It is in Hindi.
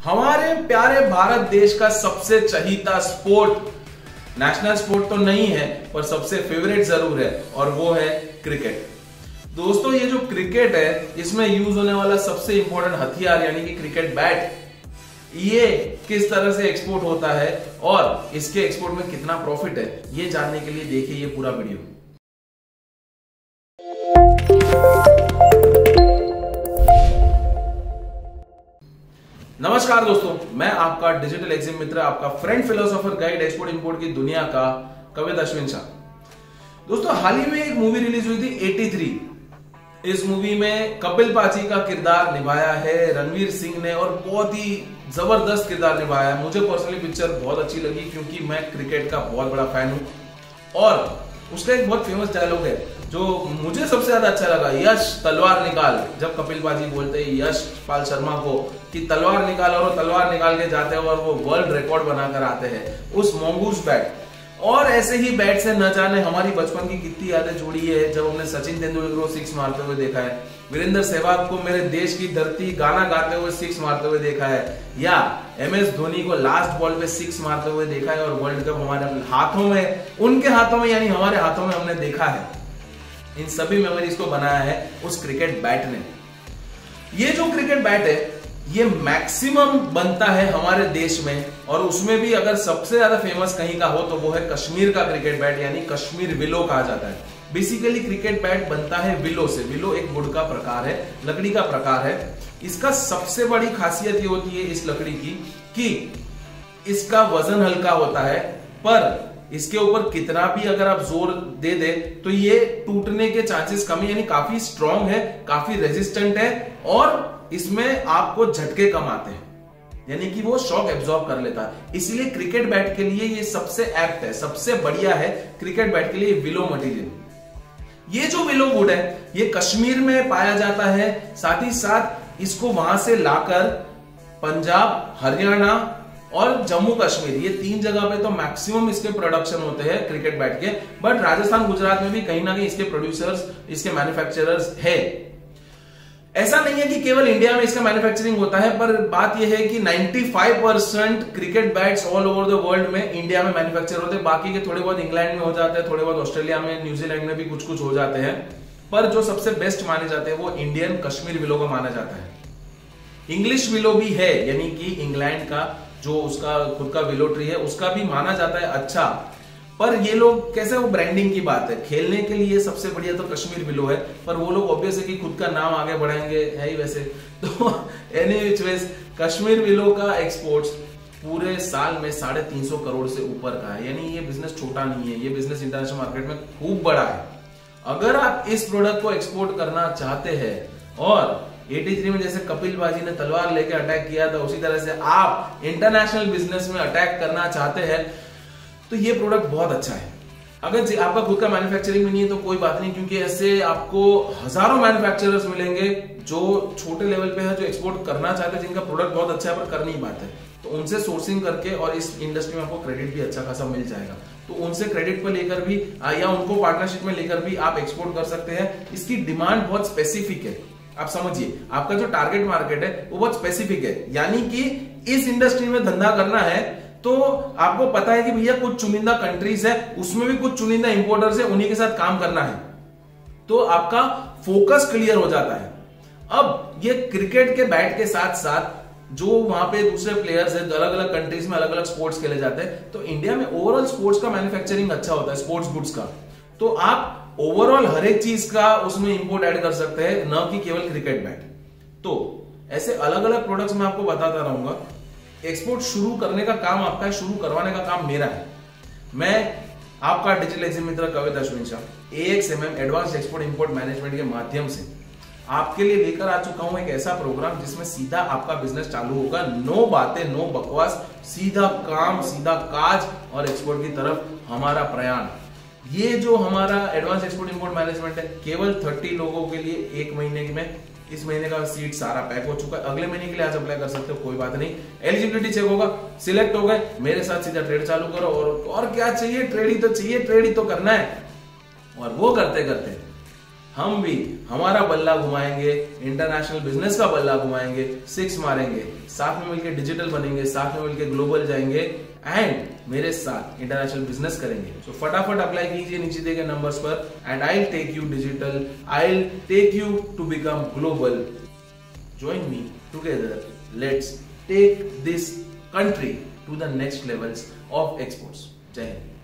हमारे प्यारे भारत देश का सबसे चहीता स्पोर्ट, नेशनल स्पोर्ट तो नहीं है पर सबसे फेवरेट जरूर है, और वो है क्रिकेट। दोस्तों, ये जो क्रिकेट है इसमें यूज होने वाला सबसे इंपॉर्टेंट हथियार यानी कि क्रिकेट बैट, ये किस तरह से एक्सपोर्ट होता है और इसके एक्सपोर्ट में कितना प्रॉफिट है, ये जानने के लिए देखिए ये पूरा वीडियो। नमस्कार दोस्तों, मैं आपका डिजिटल एग्जिम मित्र, आपका friend philosopher guide export import की दुनिया का कविता अश्विन शाह। दोस्तों, हाल ही में एक मूवी रिलीज हुई थी 83। इस मूवी में कपिल पाजी का किरदार निभाया है रणवीर सिंह ने और बहुत ही जबरदस्त किरदार निभाया है। मुझे पर्सनली पिक्चर बहुत अच्छी लगी क्योंकि मैं क्रिकेट का बहुत बड़ा फैन हूं। और उसका एक बहुत फेमस डायलॉग है जो मुझे सबसे ज्यादा अच्छा लगा, यश तलवार निकाल। जब कपिल पाजी बोलते हैं यश पाल शर्मा को कि तलवार निकाल, और वो तलवार निकाल के जाते हैं और वो वर्ल्ड रिकॉर्ड बनाकर आते हैं उस मोंगूस बैट। और ऐसे ही बैट से न जाने हमारी बचपन की कितनी यादें जुड़ी है, जब हमने सचिन तेंदुलकर को सिक्स मारते हुए देखा है, वीरेंद्र सहवाग को मेरे देश की धरती गाना गाते हुए सिक्स मारते हुए देखा है, या MS धोनी को लास्ट बॉल पे सिक्स मारते हुए देखा है, और वर्ल्ड कप हमारे हाथों में, उनके हाथों में यानी हमारे हाथों में हमने देखा है। इन सभी मेमोरीज को बनाया है उस क्रिकेट बैट ने। ये जो क्रिकेट बैट है ये मैक्सिमम बनता है हमारे देश में, और उसमें भी अगर सबसे ज्यादा फेमस कहीं का हो तो वो है कश्मीर का क्रिकेट बैट, यानी कश्मीर विलो कहा जाता है। बेसिकली क्रिकेट बैट बनता है विलो से। विलो एक वुड का प्रकार है, लकड़ी का प्रकार है। इसका सबसे बड़ी खासियत ये होती है इस लकड़ी की कि इसका वजन हल्का होता है, पर इसके ऊपर कितना भी अगर आप जोर दे दे तो ये टूटने के चांसेस कम है, यानी काफी स्ट्रॉन्ग है, काफी रेजिस्टेंट है, और इसमें आपको झटके कम आते हैं, यानी कि वो शॉक एब्जॉर्ब कर लेता है। इसलिए क्रिकेट बैट के लिए ये सबसे एप्ट है, सबसे बढ़िया है क्रिकेट बैट के लिए विलो मटेरियल। ये जो विलो वुड है ये कश्मीर में पाया जाता है, साथ ही साथ इसको वहां से लाकर पंजाब, हरियाणा और जम्मू कश्मीर, ये तीन जगह पे तो मैक्सिमम इसके प्रोडक्शन होते हैं क्रिकेट बैट के। बट राजस्थान, गुजरात में भी कहीं ना कहीं इसके प्रोड्यूसर्स, इसके मैन्युफैक्चरर्स है। ऐसा नहीं है कि केवल इंडिया में इसका मैन्युफैक्चरिंग होता है, पर बात यह है कि 95% cricket bats all over the world में इंडिया में मैन्युफैक्चर होते हैं। बाकी के थोड़े बहुत इंग्लैंड में हो जाते हैं, थोड़े बहुत ऑस्ट्रेलिया में, न्यूजीलैंड में भी कुछ कुछ हो जाते हैं, पर जो सबसे बेस्ट माने जाते हैं वो इंडियन कश्मीर विलो का माना जाता है। इंग्लिश विलो भी है, यानी कि इंग्लैंड का जो उसका खुद का विलो ट्री है उसका भी माना जाता है अच्छा। पर ये लोग कैसे, वो ब्रांडिंग की बात है, खेलने के लिए सबसे बढ़िया तो कश्मीर विलो है, पर वो लोग ऑब्वियस है कि खुद का नाम आगे बढ़ाएंगे, है ही वैसे। तो any which ways Kashmir willow का एक्सपोर्ट्स पूरे साल में 350 करोड़ से ऊपर का है, यानी ये बिजनेस छोटा नहीं है, ये बिजनेस इंटरनेशनल मार्केट में खूब बड़ा है। अगर आप इस प्रोडक्ट को एक्सपोर्ट करना चाहते हैं, और 83 में जैसे कपिल पाजी ने तलवार लेके अटैक किया था, उसी तरह से आप इंटरनेशनल बिजनेस में अटैक करना चाहते हैं, तो ये प्रोडक्ट बहुत अच्छा है। अगर आपका खुद का मैन्युफैक्चरिंग भी नहीं है तो कोई बात नहीं, क्योंकि ऐसे आपको हजारों मैन्युफैक्चरर्स मिलेंगे जो छोटे लेवल पे है, जो एक्सपोर्ट करना चाहते हैं, जिनका प्रोडक्ट बहुत अच्छा है पर कर नहीं पाते, तो उनसे सोर्सिंग करके, और इस इंडस्ट्री में आपको क्रेडिट भी अच्छा खासा मिल जाएगा, तो उनसे क्रेडिट पर लेकर भी या उनको पार्टनरशिप में लेकर भी आप एक्सपोर्ट कर सकते हैं। इसकी डिमांड बहुत स्पेसिफिक है, आप समझिए, आपका जो टारगेट मार्केट है वो बहुत स्पेसिफिक है, यानी कि इस इंडस्ट्री में धंधा करना है तो आपको पता है कि भैया कुछ चुनिंदा कंट्रीज है, उसमें भी कुछ चुनिंदा इंपोर्टर्स है, उन्हीं के साथ काम करना है, तो आपका फोकस क्लियर हो जाता है। अब ये क्रिकेट के बैट के साथ साथ जो वहां पे दूसरे प्लेयर्स है, अलग अलग कंट्रीज में अलग अलग स्पोर्ट्स खेले जाते हैं, तो इंडिया में ओवरऑल स्पोर्ट्स का मैन्युफैक्चरिंग अच्छा होता है, स्पोर्ट्स गुड्स का, तो आप ओवरऑल हर एक चीज का उसमें इंपोर्ट ऐड कर सकते हैं, न कि केवल क्रिकेट बैट। तो ऐसे अलग अलग प्रोडक्ट्स मैं आपको बताता रहूंगा। एक्सपोर्ट शुरू करने का काम आपका है, शुरू करवाने का काम मेरा है। मैं आपका डिजिटल एग्जिम मित्र Kavita Ashwin Shah, AXMM advance export import management के माध्यम से आपके लिए लेकर आ चुका हूं एक ऐसा प्रोग्राम जिसमें सीधा आपका बिजनेस चालू होगा। नो बातें, नो बकवास, सीधा काम, सीधा काज, और एक्सपोर्ट की तरफ हमारा प्रयाण। ये जो हमारा एडवांस एक्सपोर्ट इंपोर्ट मैनेजमेंट है केवल 30 लोगों के लिए 1 महीने में, इस महीने का सीट सारा पैक हो चुका है, अगले महीने के लिए आज अप्लाई कर सकते हो, कोई बात नहीं। एलिजिबिलिटी चेक होगा, सिलेक्ट हो गए, मेरे साथ सीधा ट्रेड चालू करो, और क्या चाहिए, ट्रेड ही तो चाहिए, ट्रेड ही तो करना है। और वो करते करते हम भी हमारा बल्ला घुमाएंगे, इंटरनेशनल बिजनेस का बल्ला घुमाएंगे, 6 मारेंगे, साथ में मिलकर डिजिटल बनेंगे, साथ में मिलकर ग्लोबल जाएंगे एंड मेरे साथ इंटरनेशनल बिजनेस करेंगे। तो फटाफट अप्लाई कीजिए नीचे दिए गए नंबर्स पर and I will take you digital, I will take you to become global. Join me together. Let's take this country to the next levels of exports. Jai Hind.